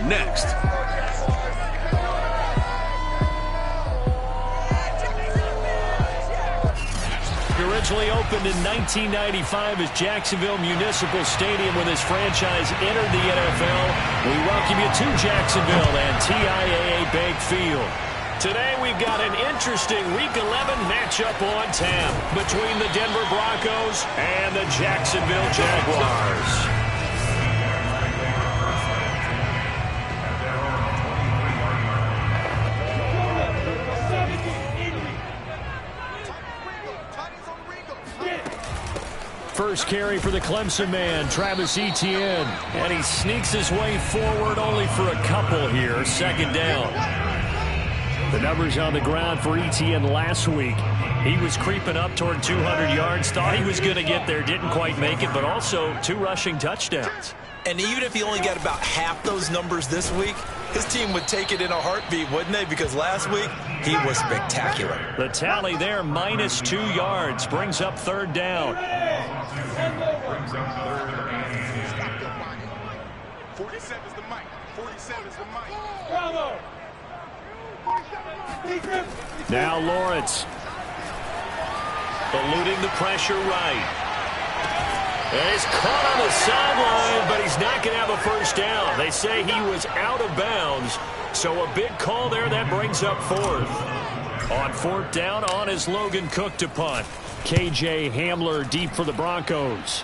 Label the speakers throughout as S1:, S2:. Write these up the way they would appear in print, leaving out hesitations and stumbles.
S1: next.
S2: Originally opened in 1995 as Jacksonville Municipal Stadium when this franchise entered the NFL. We welcome you to Jacksonville and TIAA Bank Field. Today we've got an interesting Week 11 matchup on tap between the Denver Broncos and the Jacksonville Jaguars. First carry for the Clemson man, Travis Etienne. And he sneaks his way forward only for a couple here. Second down. The numbers on the ground for Etienne last week. He was creeping up toward 200 yards. Thought he was going to get there. Didn't quite make it, but also 2 rushing touchdowns.
S3: And even if he only got about half those numbers this week, his team would take it in a heartbeat, wouldn't they? Because last week, he was spectacular.
S2: The tally there, minus 2 yards, brings up third down.
S4: 47 is the mic. 47 is the mic.
S2: Now Lawrence. Eluding the pressure right. And he's caught on the sideline, but he's not going to have a first down. They say he was out of bounds, so a big call there that brings up fourth. On fourth down, on is Logan Cook to punt. KJ Hamler deep for the Broncos.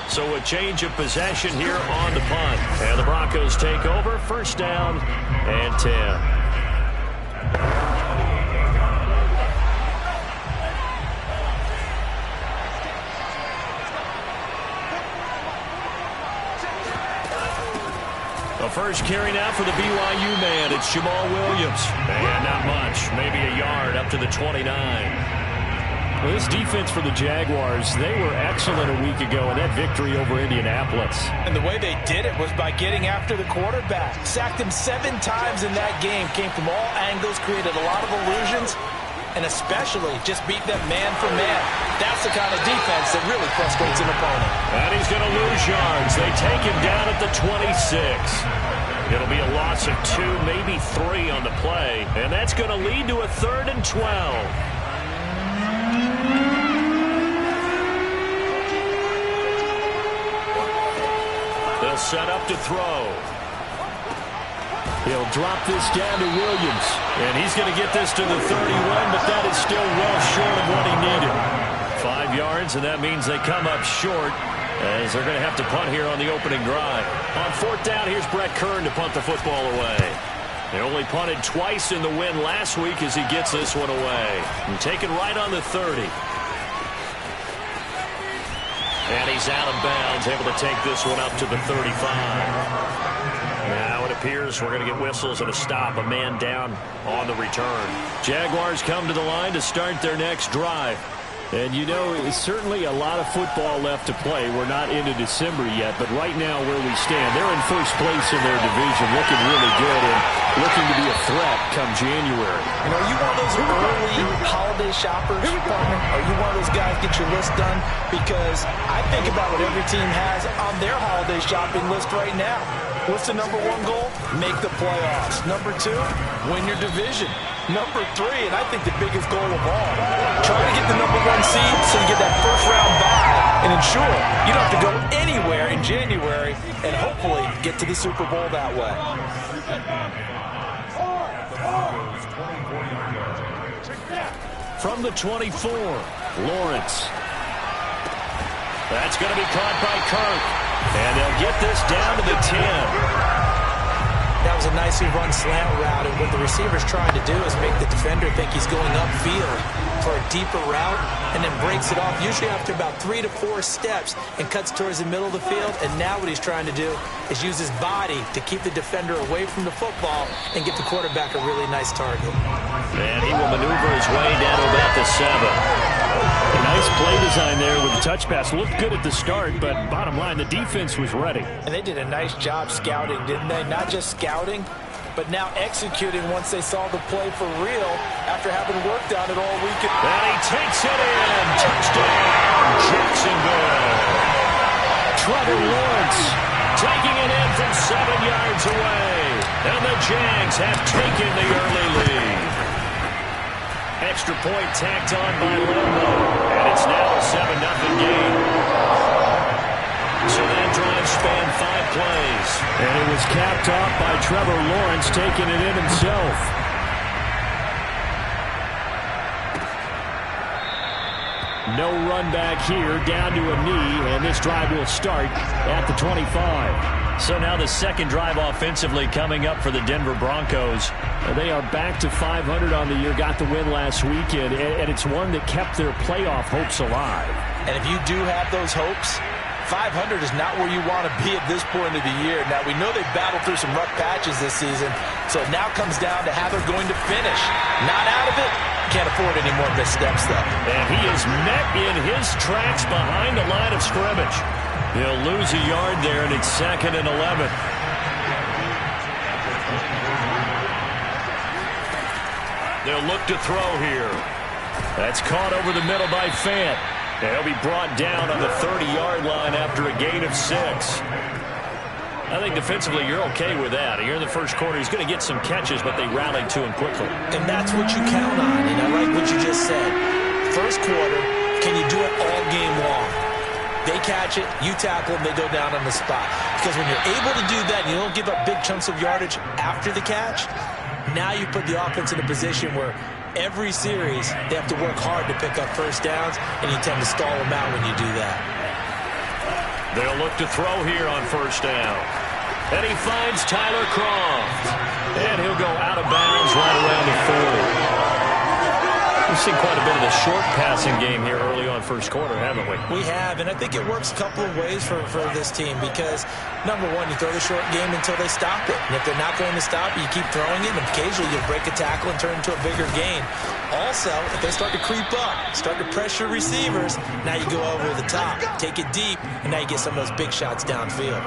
S2: So a change of possession here on the punt. And the Broncos take over, first down and 10. The first carry now for the BYU man. It's Jamal Williams. And not much. Maybe a yard up to the 29. Well, this defense for the Jaguars, they were excellent a week ago in that victory over Indianapolis.
S3: And the way they did it was by getting after the quarterback. Sacked him 7 times in that game. Came from all angles, created a lot of illusions, and especially just beat them man for man. That's the kind of defense that really frustrates an opponent.
S2: And he's going to lose yards. They take him down at the 26. It'll be a loss of 2, maybe 3 on the play. And that's going to lead to a 3rd and 12. They'll set up to throw. He'll drop this down to Williams. And he's going to get this to the 31, but that is still well short of what he needed. 5 yards, and that means they come up short as they're going to have to punt here on the opening drive. On fourth down, here's Brett Kern to punt the football away. They only punted twice in the win last week as he gets this one away. And taken right on the 30. And he's out of bounds, able to take this one up to the 35. Now it appears we're going to get whistles and a stop. A man down on the return. Jaguars come to the line to start their next drive. And you know, it's certainly a lot of football left to play. We're not into December yet, but right now where we stand, they're in first place in their division, looking really good and looking to be a threat come January.
S3: And are you one of those early holiday shoppers, partner? Are you one of those guys get your list done? Because I think about what every team has on their holiday shopping list right now. What's the number 1 goal? Make the playoffs. Number 2, win your division. Number 3, and I think the biggest goal of all, try to get the number 1 seed so you get that first round bye and ensure you don't have to go anywhere in January and hopefully get to the Super Bowl that way.
S2: From the 24, Lawrence. That's going to be caught by Kirk. And they'll get this down to the 10.
S3: That was a nicely run slant route, and what the receiver's trying to do is make the defender think he's going upfield for a deeper route and then breaks it off, usually after about 3 to 4 steps, and cuts towards the middle of the field. And now what he's trying to do is use his body to keep the defender away from the football and get the quarterback a really nice target.
S2: And he will maneuver his way down to about the 7. A nice play design there with the touch pass. Looked good at the start, but bottom line, the defense was ready.
S3: And they did a nice job scouting, didn't they? Not just scouting, but now executing once they saw the play for real after having worked on it all week.
S2: And he takes it in. Touchdown, Jacksonville. Trevor Lawrence taking it in from 7 yards away. And the Jags have taken the early lead. Extra point tacked on by Lambo. And it's now a 7-0 game. So that drive spanned 5 plays.
S1: And it was capped off by Trevor Lawrence taking it in himself. No run back here, down to a knee, and this drive will start at the 25.
S2: So now the second drive offensively coming up for the Denver Broncos.
S1: They are back to 500 on the year, got the win last weekend, and it's one that kept their playoff hopes alive.
S3: And if you do have those hopes, 500 is not where you want to be at this point of the year. Now, we know they've battled through some rough patches this season, so it now comes down to how they're going to finish. Not out of it. Can't afford any more missteps, though.
S2: And he is met in his tracks behind the line of scrimmage. He'll lose a yard there, and it's 2nd and 11. They'll look to throw here. That's caught over the middle by Fant. And he'll be brought down on the 30-yard line after a gain of 6. I think defensively you're okay with that. Here in the first quarter, he's going to get some catches, but they rallied to him quickly.
S3: And that's what you count on, and I like what you just said. First quarter, can you do it all game long? They catch it, you tackle them, they go down on the spot. Because when you're able to do that, and you don't give up big chunks of yardage after the catch, now you put the offense in a position where every series they have to work hard to pick up first downs, and you tend to stall them out when you do that.
S2: They'll look to throw here on first down. And he finds Tyler Croft. And he'll go out of bounds right around the 40. We've seen quite a bit of the short passing game here early on first quarter, haven't we?
S3: We have, and I think it works a couple of ways for this team because, number one, you throw the short game until they stop it. And if they're not going to stop it, you keep throwing it, and occasionally you'll break a tackle and turn it into a bigger gain. Also, if they start to creep up, start to pressure receivers, now you go over the top, take it deep, and now you get some of those big shots downfield.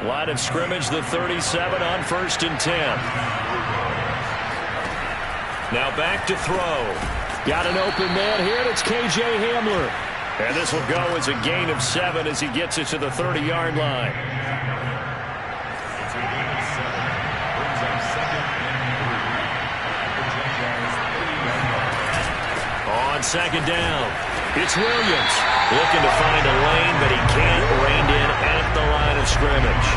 S2: Line of scrimmage, the 37 on 1st and 10. Now back to throw.
S1: Got an open man here, and it's K.J. Hamler.
S2: And this will go as a gain of 7 as he gets it to the 30-yard line. On 2nd down, it's Williams. Looking to find a lane, but he can't. Reined in at the line of scrimmage.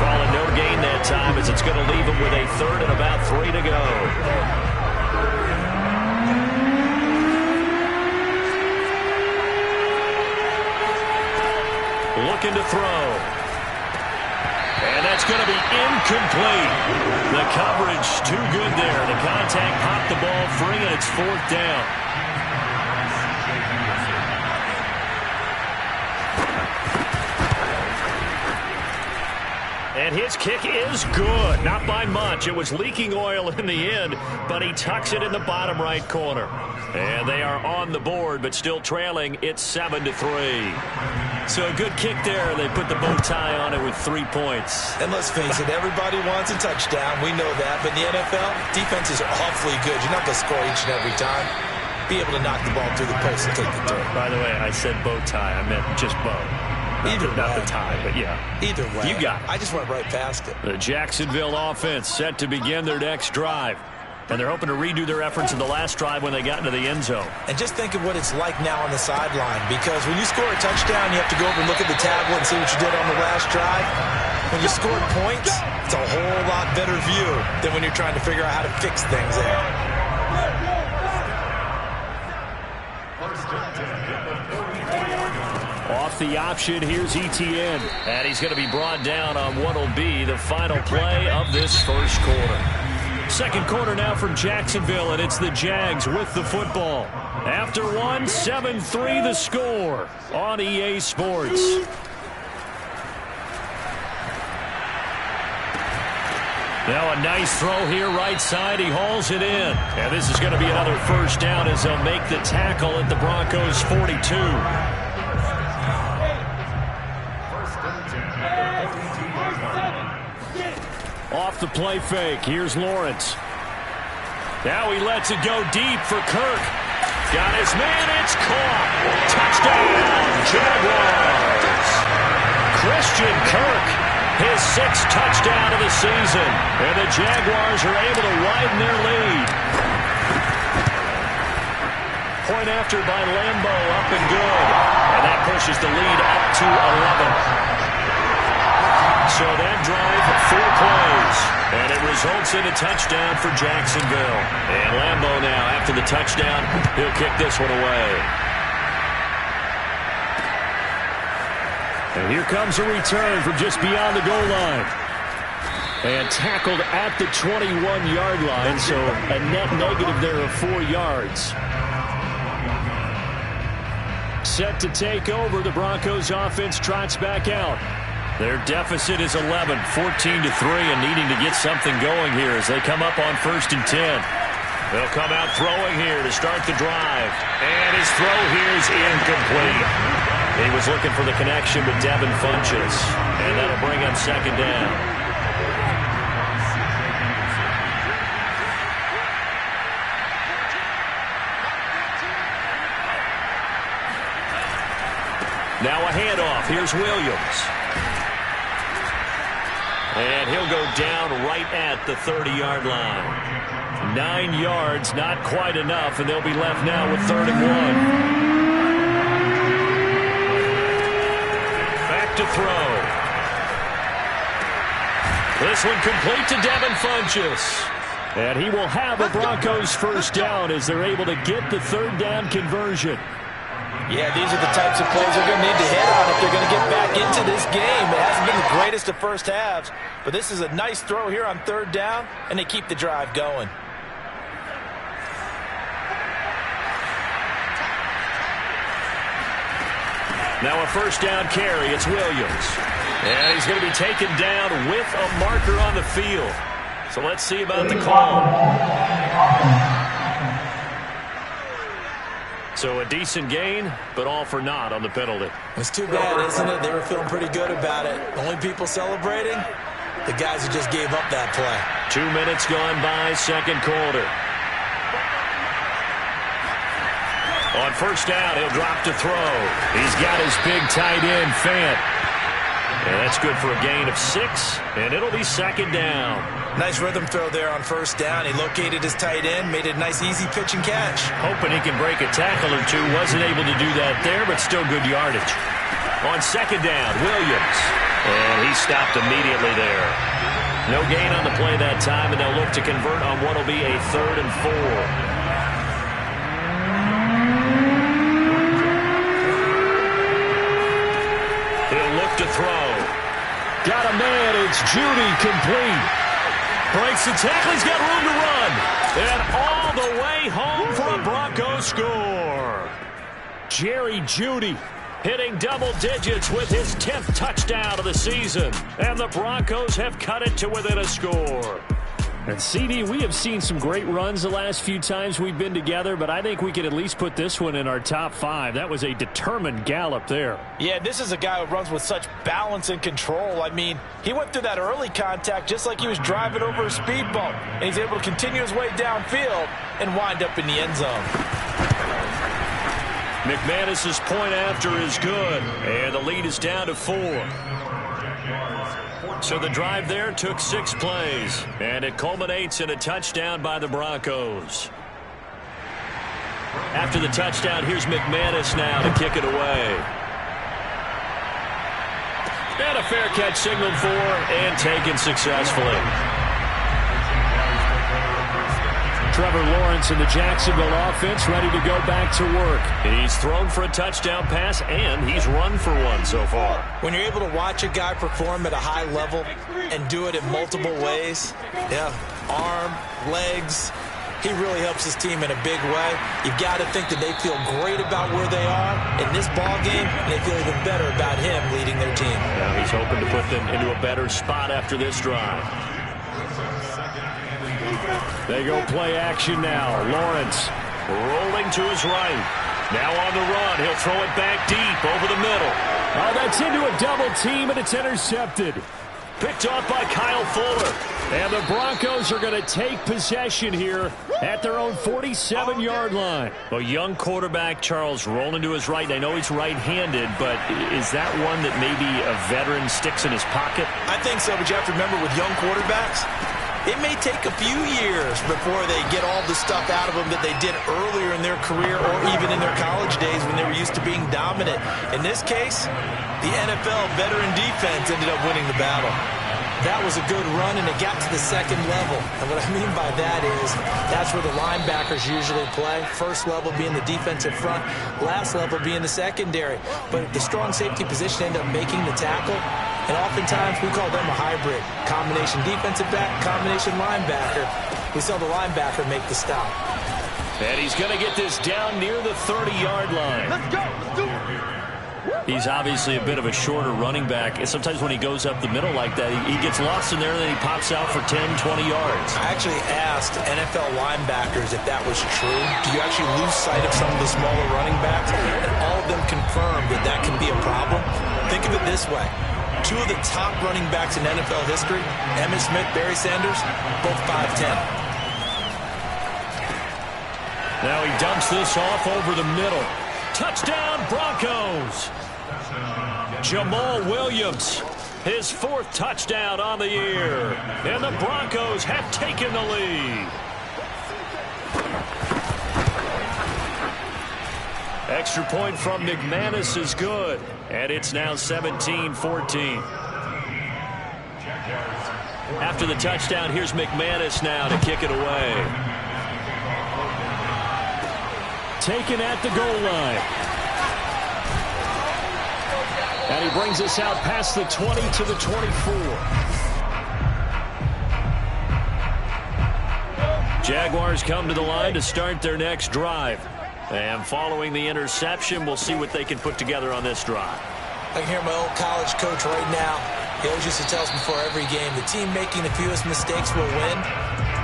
S2: Calling no gain that time as it's going to leave him with a 3rd and about 3 to go. Looking to throw. And that's going to be incomplete. The coverage too good there. The contact popped the ball free, and it's 4th down. And his kick is good. Not by much. It was leaking oil in the end, but he tucks it in the bottom right corner. And they are on the board, but still trailing. It's 7-3. So a good kick there. They put the bow tie on it with 3 points.
S3: And let's face it, everybody wants a touchdown. We know that. But in the NFL, defenses are awfully good. You're not going to score each and every time. Be able to knock the ball through the post and take the throw.
S2: By the way, I said bow tie. I meant just bow.
S3: Either
S2: Not
S3: way.
S2: the tie, but yeah.
S3: Either way.
S2: You got it.
S3: I just went right past it.
S2: The Jacksonville offense set to begin their next drive. And they're hoping to redo their efforts in the last drive when they got into the end zone.
S3: And just think of what it's like now on the sideline. Because when you score a touchdown, you have to go over and look at the tablet and see what you did on the last drive. When you scored points, it's a whole lot better view than when you're trying to figure out how to fix things there.
S1: Off the option, here's ETN.
S2: And he's going to be brought down on what will be the final play of this first quarter. Second quarter now from Jacksonville, and it's the Jags with the football. After one, 7-3 the score on EA Sports. Now a nice throw here right side. He hauls it in. And this is going to be another first down as they'll make the tackle at the Broncos' 42.
S1: Off the play fake. Here's Lawrence.
S2: Now he lets it go deep for Kirk. Got his man. It's caught. Touchdown, Jaguars. Christian Kirk, his 6th touchdown of the season. And the Jaguars are able to widen their lead. Point after by Lambeau, up and good. And that pushes the lead up to 11. So that drive, 4 plays. And it results in a touchdown for Jacksonville. And Lambeau now, after the touchdown, he'll kick this one away.
S1: And here comes a return from just beyond the goal line. And tackled at the 21-yard line, so a net negative there of 4 yards. Set to take over, the Broncos offense trots back out.
S2: Their deficit is 11, 14-3, and needing to get something going here as they come up on 1st and 10. They'll come out throwing here to start the drive. And his throw here is incomplete. He was looking for the connection with Devin Funchess, and that'll bring up 2nd down. Now a handoff. Here's Williams. And he'll go down right at the 30-yard line. 9 yards, not quite enough, and they'll be left now with 3rd and 1. Back to throw. This one complete to Devin Funchess.
S1: And he will have a Broncos 1st down as they're able to get the 3rd down conversion.
S3: Yeah, these are the types of plays they're going to need to hit on if they're going to get back into this game. It hasn't been the greatest of first halves, but this is a nice throw here on 3rd down, and they keep the drive going.
S2: Now a 1st down carry. It's Williams. And he's going to be taken down with a marker on the field. So let's see about the call. So a decent gain, but all for naught on the penalty.
S3: It's too bad, isn't it? They were feeling pretty good about it. Only people celebrating, the guys who just gave up that play.
S2: 2 minutes gone by, 2nd quarter. On 1st down, he'll drop to throw. He's got his big tight end, Fant. And that's good for a gain of 6, and it'll be 2nd down.
S3: Nice rhythm throw there on 1st down. He located his tight end, made it a nice easy pitch and catch.
S2: Hoping he can break a tackle or two. Wasn't able to do that there, but still good yardage. On 2nd down, Williams. And he stopped immediately there. No gain on the play that time, and they'll look to convert on what will be a 3rd and 4. He'll look to throw.
S1: Got a man, it's Judy, complete.
S2: Breaks the tackle, he's got room to run. And all the way home for a Broncos score.
S1: Jerry Jeudy
S2: hitting double digits with his 10th touchdown of the season. And the Broncos have cut it to within a score.
S1: And CD, we have seen some great runs the last few times we've been together, but I think we could at least put this one in our top 5. That was a determined gallop there.
S3: Yeah, this is a guy who runs with such balance and control. I mean, he went through that early contact just like he was driving over a speed bump. And he's able to continue his way downfield and wind up in the end zone.
S2: McManus's point after is good, and the lead is down to 4. So the drive there took 6 plays, and it culminates in a touchdown by the Broncos. After the touchdown, here's McManus now to kick it away. And a fair catch signaled for and taken successfully.
S1: Trevor Lawrence and the Jacksonville offense ready to go back to work.
S2: He's thrown for a touchdown pass, and he's run for one so far.
S3: When you're able to watch a guy perform at a high level and do it in multiple ways, arm, legs, he really helps his team in a big way. You've got to think that they feel great about where they are in this ball game, and they feel even better about him leading their team.
S2: Now he's hoping to put them into a better spot after this drive.
S1: They go play action now. Lawrence
S2: rolling to his right. Now on the run. He'll throw it back deep over the middle.
S1: Oh, that's into a double team, and it's intercepted. Picked off by Kyle Fuller. And the Broncos are going to take possession here at their own 47-yard line.
S2: A young quarterback, Charles, rolling to his right. I know he's right-handed, but is that one that maybe a veteran sticks in his pocket?
S3: I think so, but you have to remember with young quarterbacks, it may take a few years before they get all the stuff out of them that they did earlier in their career or even in their college days when they were used to being dominant. In this case, the NFL veteran defense ended up winning the battle. That was a good run, and it got to the second level. And what I mean by that is that's where the linebackers usually play. First level being the defensive front, last level being the secondary. But the strong safety position ended up making the tackle, and oftentimes we call them a hybrid. Combination defensive back, combination linebacker. We saw the linebacker make the stop.
S1: And he's going to get this down near the 30-yard line.
S4: Let's go. Let's do it.
S2: He's obviously a bit of a shorter running back. And sometimes when he goes up the middle like that, he gets lost in there, and then he pops out for 10, 20 yards.
S3: I actually asked NFL linebackers if that was true. Do you actually lose sight of some of the smaller running backs? And all of them confirmed that that can be a problem. Think of it this way. Two of the top running backs in NFL history, Emmitt Smith, Barry Sanders, both 5'10".
S1: Now he dumps this off over the middle. Touchdown, Broncos! Jamal Williams, his fourth touchdown on the year. And the Broncos have taken the lead. Extra point from McManus is good. And it's now 17-14. After the touchdown, here's McManus now to kick it away. Taken at the goal line. And he brings us out past the 20 to the 24. Jaguars come to the line to start their next drive. And following the interception, we'll see what they can put together on this drive.
S3: I can hear my old college coach right now. He always used to tell us before every game, the team making the fewest mistakes will win.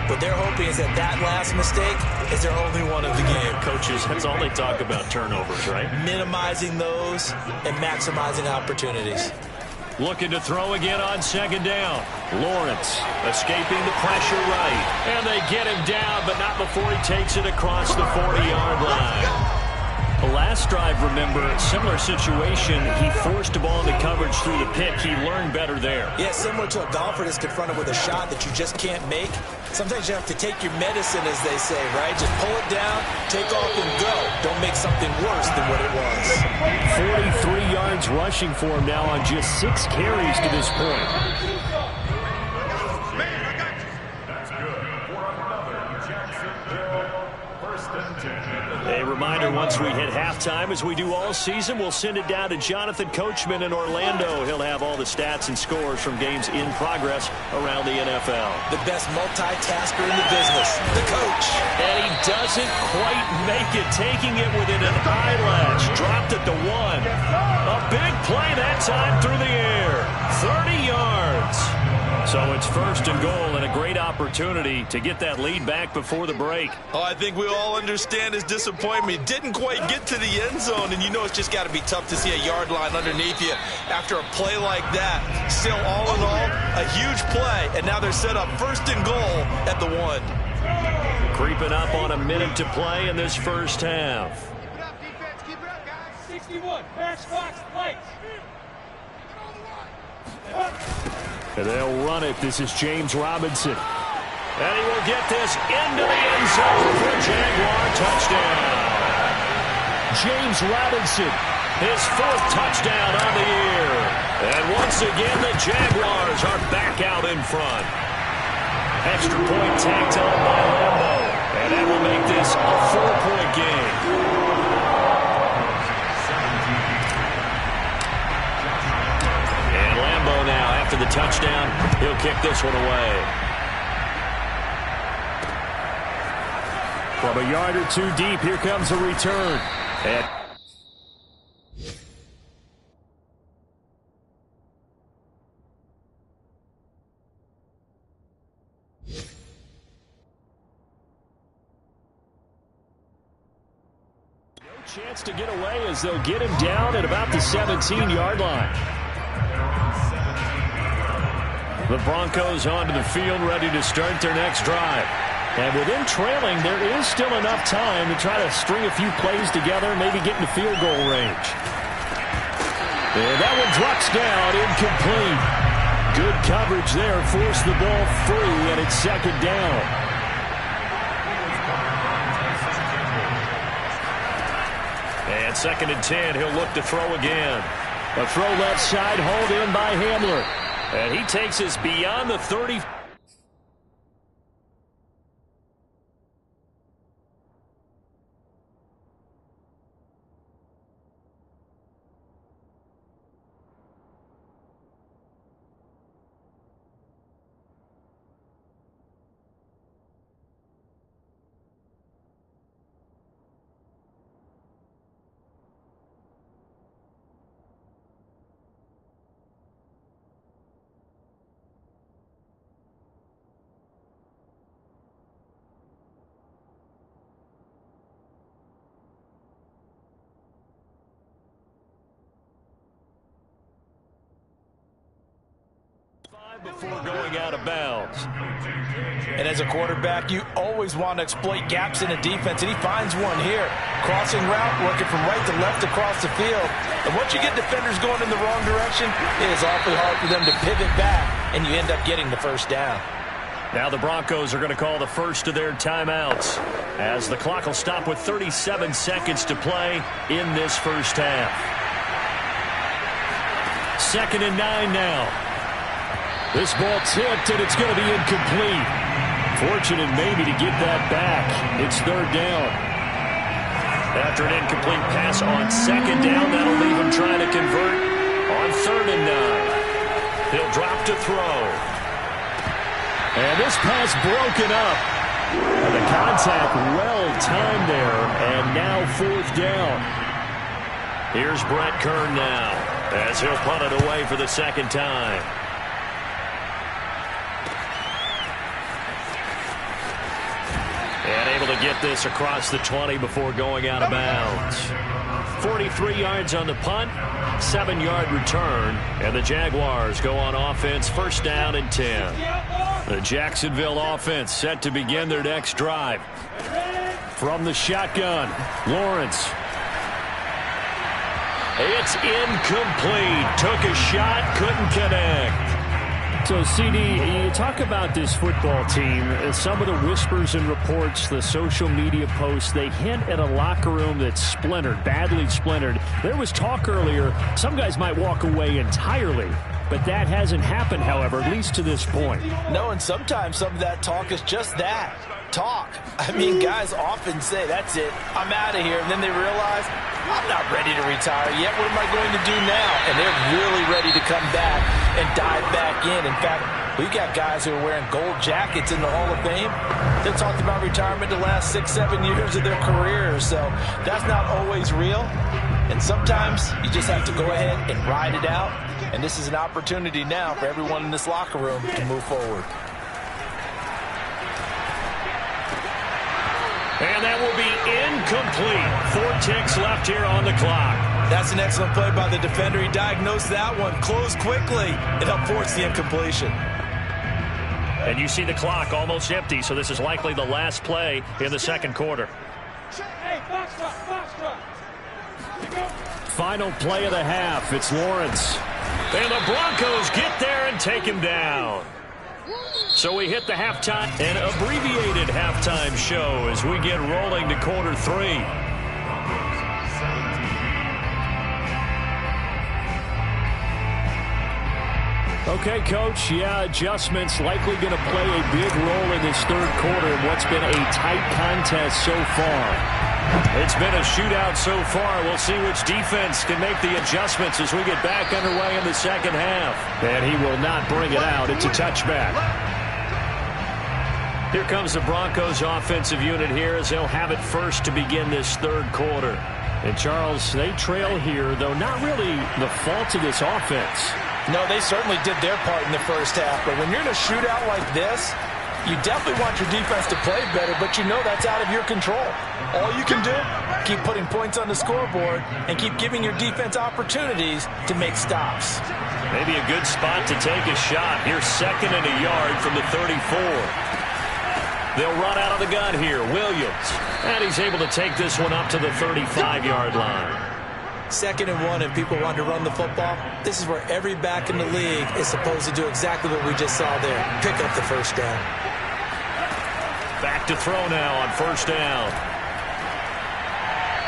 S3: What they're hoping is that that last mistake is their only one of the game.
S2: Coaches, that's all they talk about, turnovers, right?
S3: Minimizing those and maximizing opportunities.
S1: Looking to throw again on second down. Lawrence escaping the pressure right. And they get him down, but not before he takes it across the 40-yard line. The last drive, remember, similar situation. He forced a ball into coverage through the pick. He learned better there.
S3: Yeah, similar to a golfer that's confronted with a shot that you just can't make. Sometimes you have to take your medicine, as they say, right? Just pull it down, take off, and go. Don't make something worse than what it was.
S1: 43 yards rushing for him now on just 6 carries to this point. A reminder, once we hit halftime, as we do all season, we'll send it down to Jonathan Coachman in Orlando. He'll have all the stats and scores from games in progress around the NFL.
S3: The best multitasker in the business, the coach.
S1: And he doesn't quite make it, taking it within an eyelash. Dropped at the 1. A big play that time through the air. 30 yards. So it's first and goal, and a great opportunity to get that lead back before the break.
S3: Oh, I think we all understand his disappointment. Didn't quite get to the end zone, and you know it's just got to be tough to see a yard line underneath you after a play like that. Still, all in all, a huge play, and now they're set up first and goal at the 1.
S1: Creeping up on a minute to play in this first half.
S4: Keep it up, defense. Keep it up, guys.
S5: 61, matchbox, lights.
S1: And they'll run it. This is James Robinson. And he will get this into the end zone for a Jaguar touchdown. James Robinson, his 4th touchdown on the year. And once again, the Jaguars are back out in front. Extra point tagged on by Lambo. And that will make this a 4-point game. Now, after the touchdown, he'll kick this one away. From a yard or 2 deep, here comes a return. And no chance to get away as they'll get him down at about the 17-yard line.
S2: The Broncos onto the field, ready to start their next drive. And within trailing, there is still enough time to try to string a few plays together, maybe get into field goal range. And that one drops down, incomplete. Good coverage there, forced the ball free, and it's second down. And 2nd and 10, he'll look to throw again. A throw left side, hauled in by Hamler. And he takes us beyond the 30. Before going out of bounds.
S3: And as a quarterback, you always want to exploit gaps in the defense, and he finds one here. Crossing route, working from right to left across the field. And once you get defenders going in the wrong direction, it is awfully hard for them to pivot back, and you end up getting the first down.
S2: Now the Broncos are going to call the first of their timeouts, as the clock will stop with 37 seconds to play in this first half. 2nd and 9 now. This ball tipped, and it's going to be incomplete. Fortunate maybe to get that back. It's 3rd down. After an incomplete pass on 2nd down, that'll leave him trying to convert on 3rd and 9. He'll drop to throw. And this pass broken up. And the contact well-timed there, and now 4th down. Here's Brett Kern now, as he'll punt it away for the 2nd time. And able to get this across the 20 before going out of bounds. 43 yards on the punt, 7-yard return, and the Jaguars go on offense, 1st down and 10. The Jacksonville offense set to begin their next drive. From the shotgun, Lawrence. It's incomplete. Took a shot, couldn't connect.
S1: So, CD, you talk about this football team, some of the whispers and reports, the social media posts, they hint at a locker room that's splintered, badly splintered. There was talk earlier, some guys might walk away entirely, but that hasn't happened, however, at least to this point.
S3: No, and sometimes some of that talk is just that, talk. I mean, guys often say, that's it, I'm out of here, and then they realize, I'm not ready to retire yet. What am I going to do now? And they're really ready to come back and dive back in. In fact, we've got guys who are wearing gold jackets in the Hall of Fame. They talked about retirement the last 6-7 years of their careers. So that's not always real. And sometimes you just have to go ahead and ride it out. And this is an opportunity now for everyone in this locker room to move forward.
S2: And that will be incomplete. 4 ticks left here on the clock.
S3: That's an excellent play by the defender. He diagnosed that one, closed quickly, and helped force the incompletion.
S2: And you see the clock almost empty, so this is likely the last play in the 2nd quarter.
S5: Hey, box truck.
S2: Final play of the half. It's Lawrence. And the Broncos get there and take him down. So we hit the halftime, an abbreviated halftime show as we get rolling to quarter 3. Okay, Coach, adjustments likely going to play a big role in this 3rd quarter in what's been a tight contest so far. It's been a shootout so far. We'll see which defense can make the adjustments as we get back underway in the 2nd half. And he will not bring it out. It's a touchback. Here comes the Broncos offensive unit here as they'll have it first to begin this 3rd quarter. And, Charles, they trail here, though not really the fault of this offense.
S3: No, they certainly did their part in the first half. But when you're in a shootout like this, You definitely want your defense to play better, but you know that's out of your control. All you can do, keep putting points on the scoreboard and keep giving your defense opportunities to make stops.
S2: Maybe a good spot to take a shot. Here's 2nd and a yard from the 34. They'll run out of the gun here. Williams. And he's able to take this one up to the 35-yard line.
S3: 2nd and 1, and people want to run the football. This is where every back in the league is supposed to do exactly what we just saw there. Pick up the first down.
S2: Back to throw now on 1st down.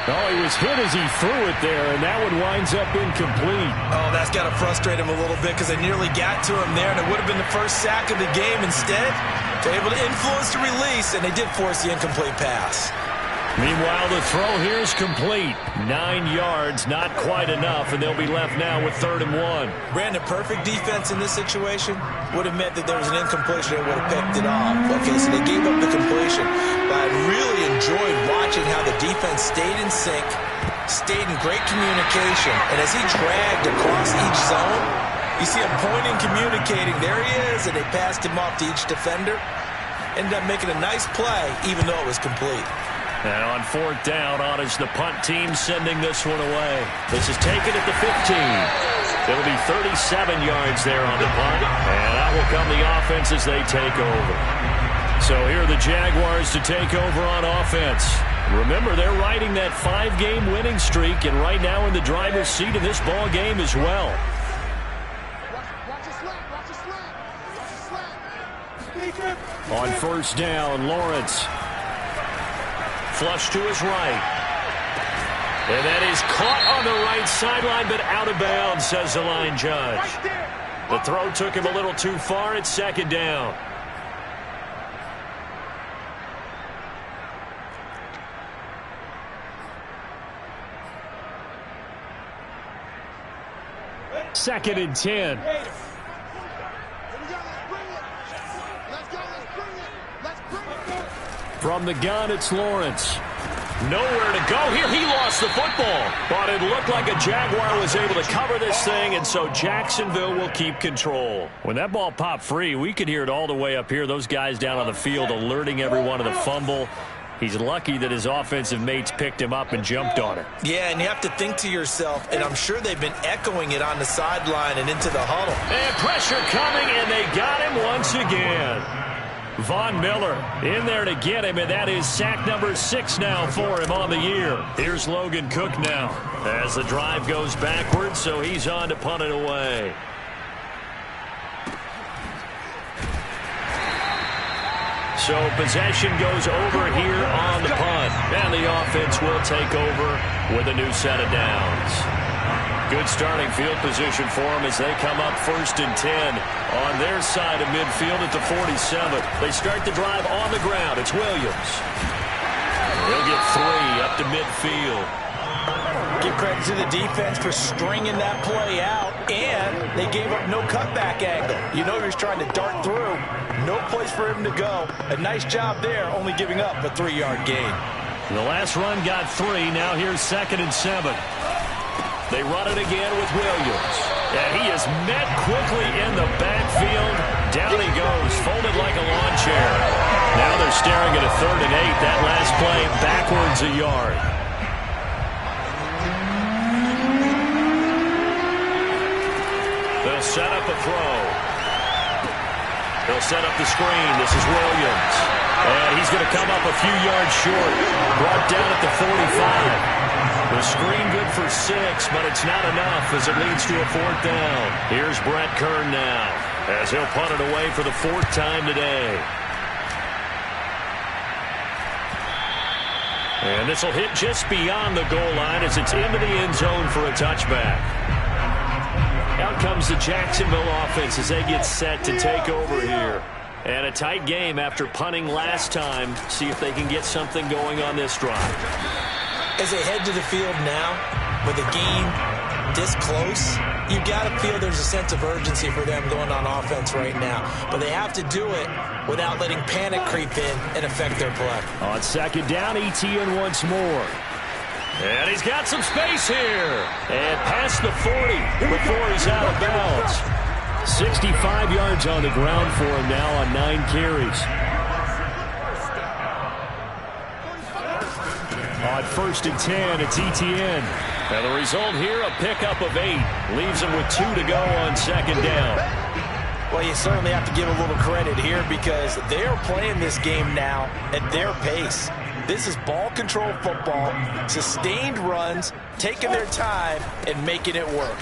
S1: Oh, he was hit as he threw it there, and that one winds up incomplete.
S3: Oh, that's got to frustrate him a little bit because they nearly got to him there, and it would have been the first sack of the game. Instead, they're able to influence the release, and they did force the incomplete pass.
S2: Meanwhile, the throw here is complete. 9 yards, not quite enough, and they'll be left now with 3rd and 1.
S3: Brandon, perfect defense in this situation would have meant that there was an incompletion and would have picked it off. Okay, so they gave up the completion, but I really enjoyed watching how the defense stayed in sync, stayed in great communication, and as he dragged across each zone, you see him pointing, communicating. There he is, and they passed him off to each defender. Ended up making a nice play, even though it was complete.
S2: And on 4th down, on is the punt team sending this one away. This is taken at the 15. It'll be 37 yards there on the punt. And out will come the offense as they take over. So here are the Jaguars to take over on offense. Remember, they're riding that 5-game winning streak, and right now in the driver's seat of this ball game as well.
S1: On 1st down, Lawrence.
S2: Flush to his right. And that is caught on the right sideline, but out of bounds, says the line judge. The throw took him a little too far. It's 2nd down.
S1: Second and 10. From the gun, it's Lawrence.
S2: Nowhere to go here. He lost the football. But it looked like a Jaguar was able to cover this thing, and so Jacksonville will keep control.
S1: When that ball popped free, we could hear it all the way up here. Those guys down on the field alerting everyone of the fumble. He's lucky that his offensive mates picked him up and jumped on it.
S3: Yeah, and you have to think to yourself, and I'm sure they've been echoing it on the sideline and into the huddle.
S2: And pressure coming, and they got him once again.
S1: Von Miller in there to get him, and that is sack number 6 now for him on the year. Here's Logan Cook now
S2: as the drive goes backwards, so he's on to punt it away. So possession goes over here on the punt, and the offense will take over with a new set of downs. Good starting field position for them as they come up 1st and 10 on their side of midfield at the 47. They start the drive on the ground. It's Williams. He'll get 3 up to midfield.
S3: Give credit to the defense for stringing that play out, and they gave up no cutback angle. You know he was trying to dart through. No place for him to go. A nice job there, only giving up a 3-yard gain.
S1: The last run got 3. Now here's 2nd and 7.
S2: They run it again with Williams. And he is met quickly in the backfield. Down he goes, folded like a lawn chair. Now they're staring at a 3rd and 8. That last play backwards a yard. They'll set up a throw. They'll set up the screen. This is Williams. And he's going to come up a few yards short. Brought down at the 45. The screen good for 6, but it's not enough as it leads to a 4th down. Here's Brett Kern now as he'll punt it away for the 4th time today. And this will hit just beyond the goal line as it's into the end zone for a touchback. Out comes the Jacksonville offense as they get set to take over here. And a tight game after punting last time. See if they can get something going on this drive.
S3: As they head to the field now, with the game this close, you got to feel there's a sense of urgency for them going on offense right now. But they have to do it without letting panic creep in and affect their play.
S1: On 2nd down, ETN once more.
S2: And he's got some space here. And past the 40 before he's out of bounds. 6 65 yards on the ground for him now on 9 carries. On 1st and 10, it's ETN. And the result here, a pickup of 8. Leaves him with 2 to go on 2nd down.
S3: Well, you certainly have to give a little credit here because they're playing this game now at their pace. This is ball control football, sustained runs, taking their time and making it work.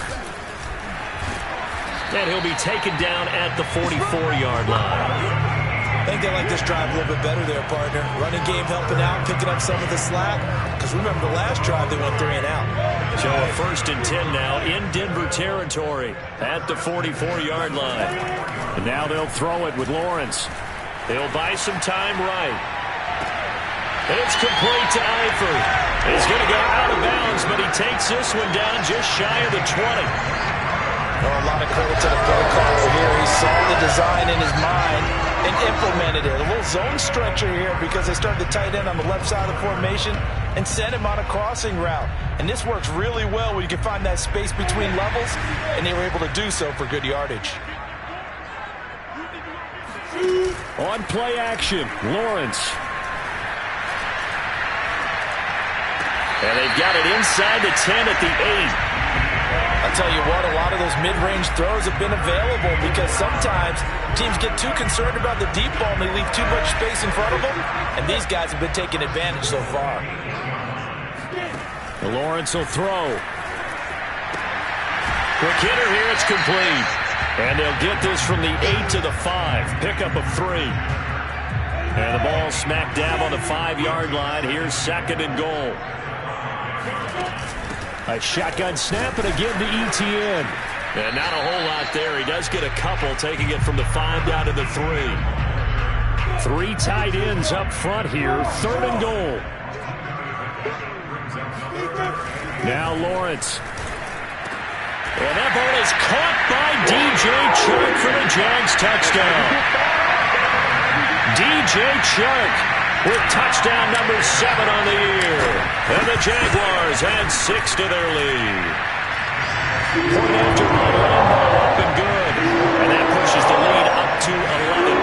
S2: And he'll be taken down at the 44-yard line.
S3: I think they like this drive a little bit better there, partner. Running game helping out, picking up some of the slack. Because remember the last drive, they went 3 and out.
S2: So a 1st and 10 now in Denver territory at the 44-yard line. And now they'll throw it with Lawrence. They'll buy some time right. It's complete to Eifert. He's going to go out of bounds, but he takes this one down just shy of the 20.
S3: Well, a lot of credit to the play caller here. He saw the design in his mind and implemented it. A little zone stretcher here because they started the tight end on the left side of the formation and sent him on a crossing route. And this works really well when you can find that space between levels, and they were able to do so for good yardage.
S2: On play action, Lawrence. And they've got it inside the 10 at the 8.
S3: I'll tell you what, a lot of those mid-range throws have been available because sometimes teams get too concerned about the deep ball and they leave too much space in front of them, and these guys have been taking advantage so far.
S2: Lawrence will throw. Quick hitter here, it's complete. And they'll get this from the 8 to the 5. Pickup of 3. And the ball smack dab on the 5-yard line. Here's 2nd and goal. A shotgun snap, and again to ETN. And not a whole lot there. He does get a couple, taking it from the 5 down to the 3. 3 tight ends up front here. 3rd and goal. Now Lawrence. And that ball is caught by DJ Chark for the Jags touchdown. DJ Chark with touchdown number 7 on the year. And the Jaguars add 6 to their lead. Point after by Lambo up and good. And that pushes the lead up to 11.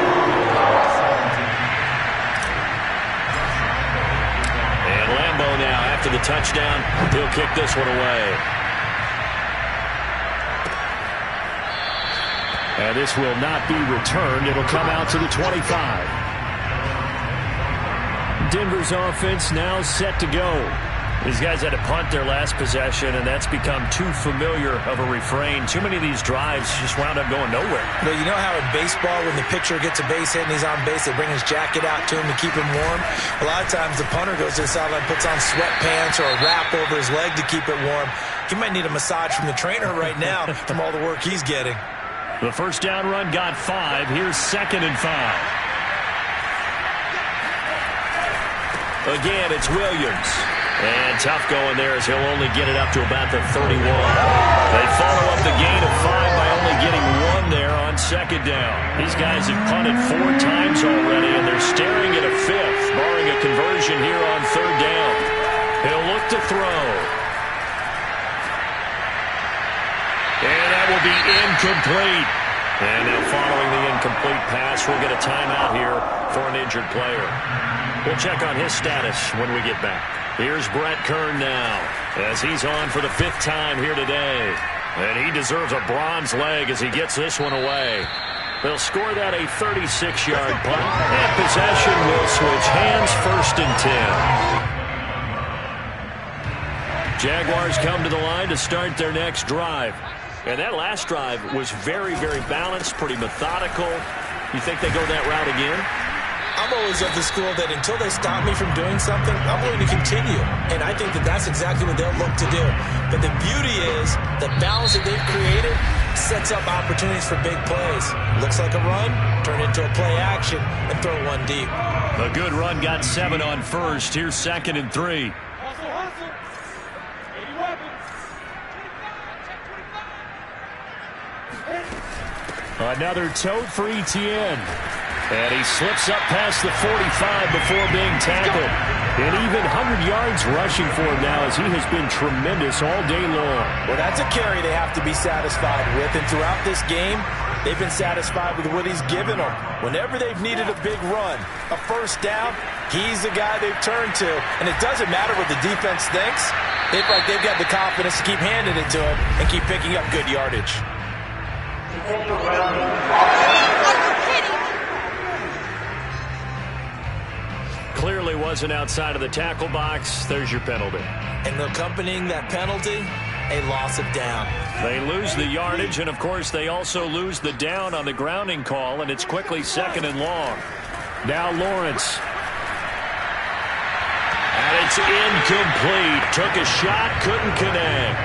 S2: And Lambo now, after the touchdown, he'll kick this one away. And this will not be returned. It'll come out to the 25. Denver's offense now set to go. These guys had to punt their last possession, and that's become too familiar of a refrain. Too many of these drives just wound up going nowhere.
S3: But you know how in baseball, when the pitcher gets a base hit and he's on base, they bring his jacket out to him to keep him warm? A lot of times the punter goes to the sideline, puts on sweatpants or a wrap over his leg to keep it warm. He might need a massage from the trainer right now from all the work he's getting.
S2: The first down run got 5. Here's 2nd and 5. Again, it's Williams. And tough going there as he'll only get it up to about the 31. They follow up the gain of 5 by only getting 1 there on 2nd down. These guys have punted 4 times already, and they're staring at a 5th, barring a conversion here on 3rd down. He'll look to throw. And that will be incomplete. And now following the incomplete pass, we'll get a timeout here for an injured player. We'll check on his status when we get back. Here's Brett Kern now as he's on for the 5th time here today. And he deserves a bronze leg as he gets this one away. They'll score that a 36-yard punt. And possession will switch hands, 1st and 10. Jaguars come to the line to start their next drive. And that last drive was very, very balanced, pretty methodical. You think they go that route again?
S3: I'm always of the school that until they stop me from doing something, I'm going to continue. And I think that that's exactly what they'll look to do. But the beauty is the balance that they've created sets up opportunities for big plays. Looks like a run, turn into a play action, and throw one deep.
S2: A good run got 7 on 1st. Here's 2nd and 3. Another tote for ETN. And he slips up past the 45 before being tackled. And even 100 yards rushing for him now as he has been tremendous all day long.
S3: Well, that's a carry they have to be satisfied with. And throughout this game, They've been satisfied with what he's given them. Whenever they've needed a big run, a first down, he's the guy they've turned to. And it doesn't matter what the defense thinks. They've got the confidence to keep handing it to him and keep picking up good yardage.
S2: Clearly wasn't outside of the tackle box. There's your penalty.
S3: And accompanying that penalty, a loss of down.
S2: They lose the yardage, and of course they also lose the down on the grounding call, and it's quickly 2nd and long. Now Lawrence. And it's incomplete. Took a shot, couldn't connect.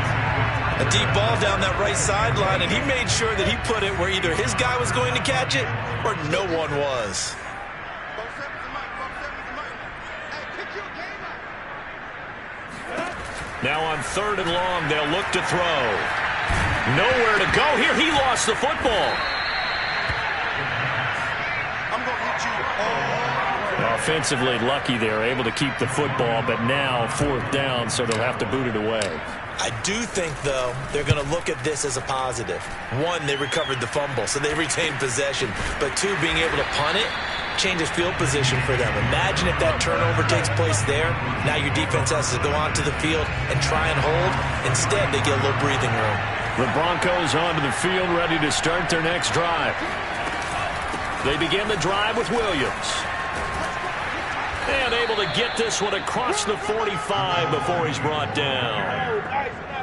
S3: A deep ball down that right sideline, and he made sure that he put it where either his guy was going to catch it or no one was.
S2: Now on 3rd and long, they'll look to throw. Nowhere to go here. He lost the football.
S4: I'm going to hit you.
S2: Offensively lucky they're able to keep the football, but now 4th down, so they'll have to boot it away.
S3: I do think, though, they're going to look at this as a positive. 1, they recovered the fumble, so they retained possession. But 2, being able to punt it changes field position for them. Imagine if that turnover takes place there. Now your defense has to go onto the field and try and hold. Instead, they get a little breathing room.
S2: The Broncos onto the field, ready to start their next drive. They begin the drive with Williams. And able to get this one across the 45 before he's brought down.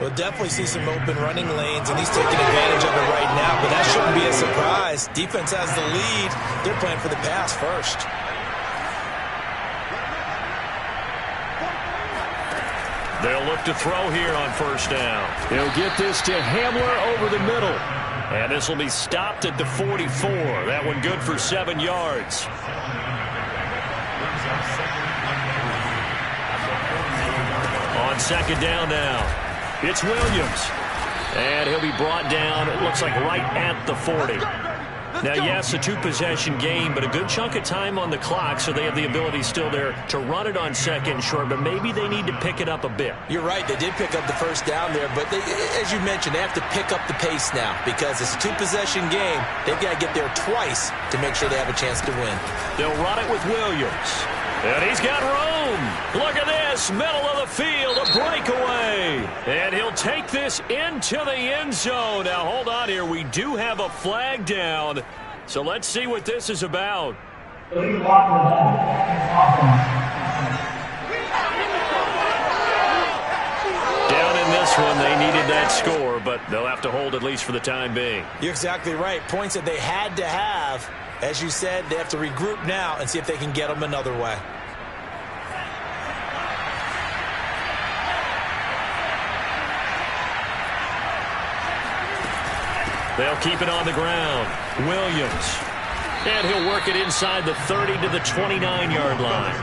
S3: We'll definitely see some open running lanes, and he's taking advantage of it right now, but that shouldn't be a surprise. Defense has the lead. They're playing for the pass first.
S2: They'll look to throw here on 1st down. They'll get this to Hamler over the middle. And this will be stopped at the 44. That one good for 7 yards. On 2nd down now, it's Williams. And he'll be brought down, it looks like right at the 40. Now, yes, a 2-possession game, but a good chunk of time on the clock, so they have the ability still there to run it on 2nd and short, but maybe they need to pick it up a bit.
S3: You're right, they did pick up the 1st down there, but as you mentioned, they have to pick up the pace now because it's a 2-possession game. They've got to get there twice to make sure they have a chance to win.
S2: They'll run it with Williams. And he's got room. Look at this, middle of the field, a breakaway. And he'll take this into the end zone. Now, hold on here. We do have a flag down. So let's see what this is about. Down in this one, they needed that score, but they'll have to hold at least for the time being.
S3: You're exactly right. Points that they had to have. As you said, they have to regroup now and see if they can get them another way.
S2: They'll keep it on the ground. Williams. And he'll work it inside the 30 to the 29-yard line.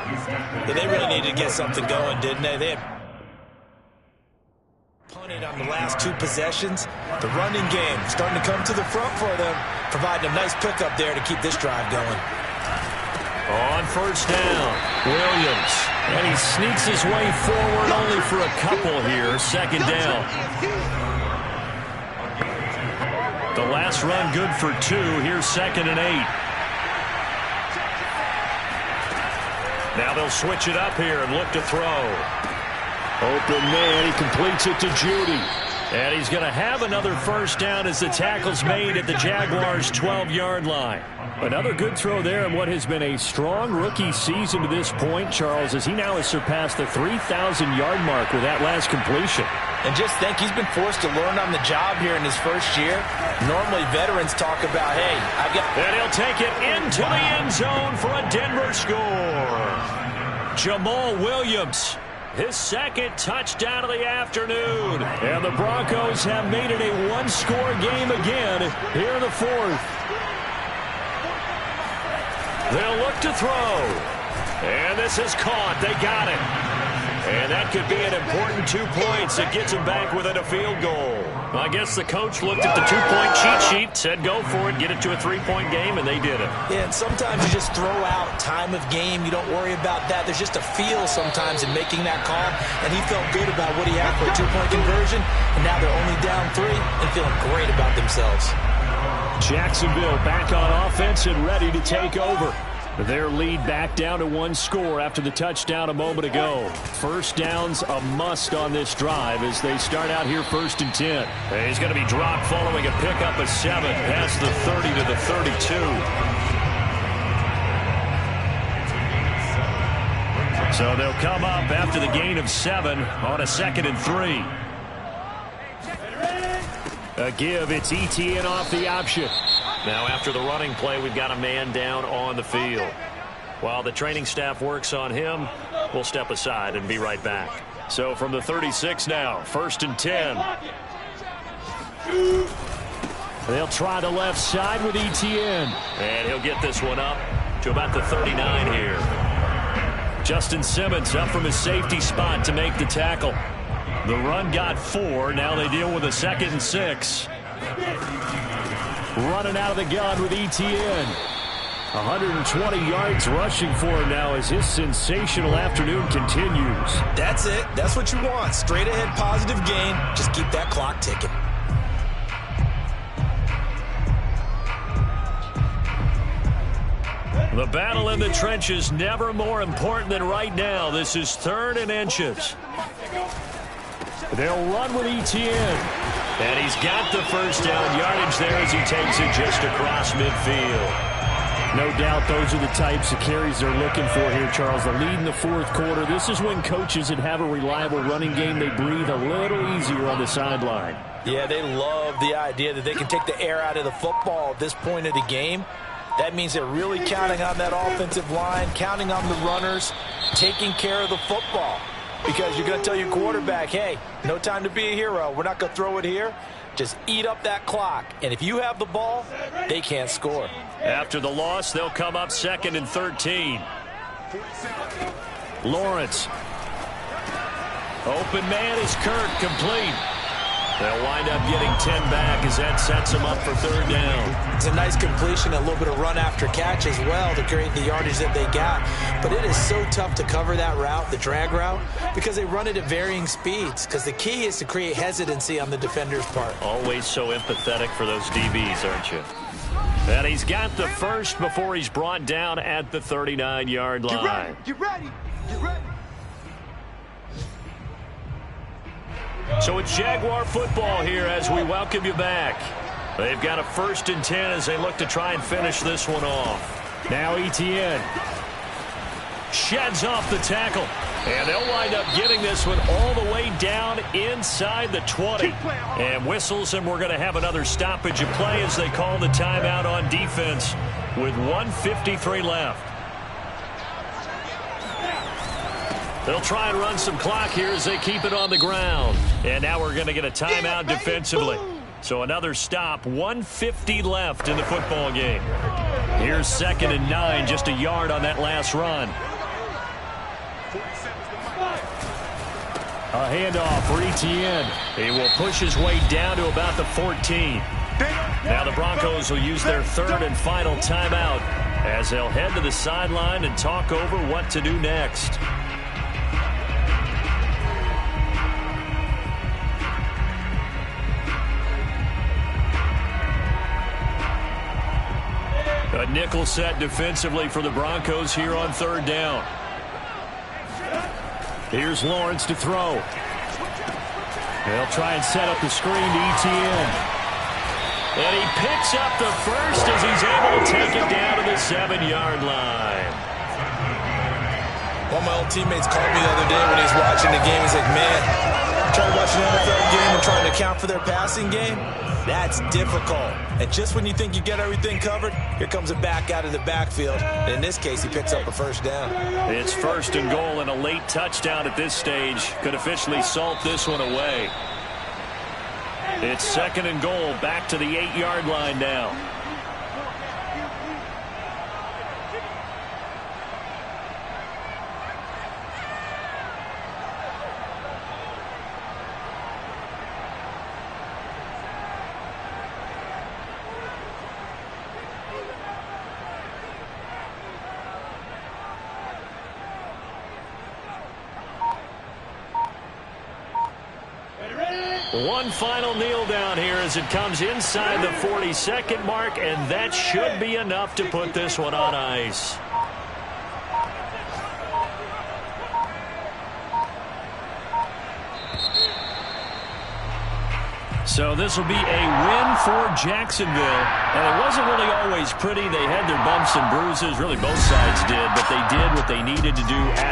S3: Yeah, they really needed to get something going, didn't they? They had punted on the last 2 possessions. The running game starting to come to the front for them, providing a nice pickup there to keep this drive going.
S2: On 1st down, Williams. And he sneaks his way forward only for a couple here. 2nd down. The last run good for 2. Here's 2nd and 8. Now they'll switch it up here and look to throw. Open man, he completes it to Judy. And he's going to have another 1st down as the tackle's made at the Jaguars' 12-yard line. Another good throw there in what has been a strong rookie season to this point, Charles, as he now has surpassed the 3,000-yard mark with that last completion.
S3: And just think, he's been forced to learn on the job here in his first year. Normally, veterans talk about, hey, I've got...
S2: And he'll take it into the end zone for a Denver score. Jamal Williams, his 2nd touchdown of the afternoon. And the Broncos have made it a 1-score game again here in the 4th. They'll look to throw. And this is caught. They got it. And that could be an important 2 points. It gets him back within a field goal. I guess the coach looked at the 2-point cheat sheet, said go for it, get it to a 3-point game, and they did it.
S3: Yeah, and sometimes you just throw out time of game. You don't worry about that. There's just a feel sometimes in making that call, and he felt good about what he had for a 2-point conversion, and now they're only down 3 and feeling great about themselves.
S1: Jacksonville back on offense and ready to take over. Their lead back down to 1 score after the touchdown a moment ago. First down's a must on this drive as they start out here 1st and 10.
S2: He's going to be dropped following a pickup of 7 past the 30 to the 32. So they'll come up after the gain of 7 on a 2nd and 3.
S1: A give, it's ETN off the option.
S2: Now after the running play, we've got a man down on the field. While the training staff works on him, we'll step aside and be right back. So from the 36 now, 1st and 10.
S1: They'll try the left side with ETN.
S2: And he'll get this one up to about the 39 here. Justin Simmons up from his safety spot to make the tackle. The run got 4. Now they deal with a 2nd and 6.
S1: Running out of the gun with ETN. 120 yards rushing for him now as his sensational afternoon continues.
S3: That's it. That's what you want. Straight ahead positive gain. Just keep that clock ticking.
S2: The battle in the trenches never more important than right now. This is 3rd and inches.
S1: They'll run with ETN.
S2: And he's got the first down yardage there as he takes it just across midfield.
S1: No doubt those are the types of carries they're looking for here, Charles. The lead in the 4th quarter. This is when coaches that have a reliable running game, they breathe a little easier on the sideline.
S3: Yeah, they love the idea that they can take the air out of the football at this point of the game. That means they're really counting on that offensive line, counting on the runners, taking care of the football. Because you're going to tell your quarterback, hey, no time to be a hero. We're not going to throw it here. Just eat up that clock. And if you have the ball, they can't score.
S2: After the loss, they'll come up 2nd and 13.
S1: Lawrence.
S2: Open man is Kirk, complete. They'll wind up getting 10 back as that sets them up for 3rd down.
S3: It's a nice completion, a little bit of run after catch as well to create the yardage that they got. But it is so tough to cover that route, the drag route, because they run it at varying speeds. Because the key is to create hesitancy on the defender's part.
S2: Always so empathetic for those DBs, aren't you? And he's got the first before he's brought down at the 39-yard line.
S4: Get ready. Get ready.
S2: So it's Jaguar football here as we welcome you back. They've got a 1st and 10 as they look to try and finish this one off.
S1: Now ETN.
S2: Sheds off the tackle. And they'll wind up getting this one all the way down inside the 20. And whistles, and we're going to have another stoppage of play as they call the timeout on defense with 1:53 left. They'll try and run some clock here as they keep it on the ground. And now we're going to get a timeout defensively. So another stop, 1:50 left in the football game. Here's 2nd and 9, just a yard on that last run.
S1: A handoff for ETN.
S2: He will push his way down to about the 14. Now the Broncos will use their 3rd and final timeout as they'll head to the sideline and talk over what to do next. A nickel set defensively for the Broncos here on 3rd down.
S1: Here's Lawrence to throw. They'll try and set up the screen to ETN.
S2: And he picks up the first as he's able to take it down to the 7-yard line.
S3: One of my old teammates called me the other day when he was watching the game. He's like, man, trying to watch an NFL game and trying to account for their passing game, that's difficult. And just when you think you get everything covered, here comes a back out of the backfield. And in this case, he picks up a 1st down.
S2: It's 1st and goal, and a late touchdown at this stage could officially salt this one away. It's 2nd and goal, back to the 8-yard line now. One final kneel down here as it comes inside the 40-second mark, and that should be enough to put this one on ice. So this will be a win for Jacksonville. And it wasn't really always pretty. They had their bumps and bruises. Really, both sides did. But they did what they needed to do at